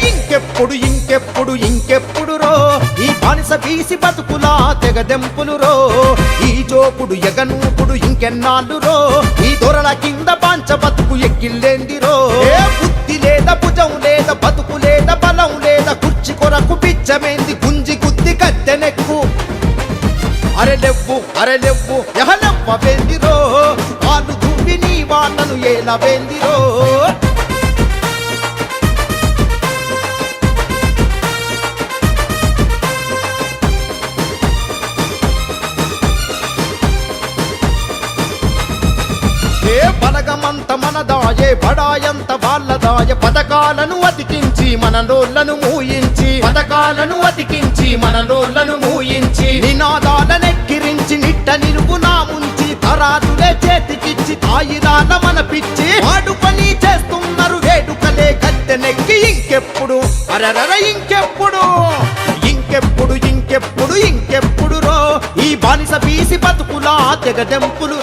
ఇంకెప్పుడు ఇంకెప్పుడు ఇంకెప్పుడు రో ఈ బానిస బీసి బతుకులా తెగదెంపులు రో ఈ జోపుడు ఎగనూపుడు ఇంకెన్నాళ్ళు రో ఈ దొరల కింద పాంచ బతుకు ఎక్కిల్లేంది రో బుద్ధి లేదా భుజం లేదా బతుకు లేదా బలం లేదా కుర్చీ కొరకు పిచ్చమేంది గుంజి గుద్ది కత్తెనెక్కు అరెలెవ్వు ఎహలెవ్వ వెందిరో వాళ్ళు దువ్వి నీ వాళ్ళను ఎలా వెందిరో బలగమంత మనదాయే బడాయంత వాళ్ళదాయ పథకాలను అతికించి మనలోళ్లను మూయించి నినాదాలనెక్కిరించి నిట్ట నిలువునా ముంచి తరాదులే చేతికిచ్చి ఆయుధాల మన పిచ్చి వాడుకొని చేస్తున్నారు వేడుకలే కత్తెనెక్కి ఇంకెప్పుడు అరరర ఇంకెప్పుడు ఇంకెప్పుడు ఇంకెప్పుడు ఇంకెప్పుడు రో ఈ బానిస బీసి బతుకులా తెగదెంపులు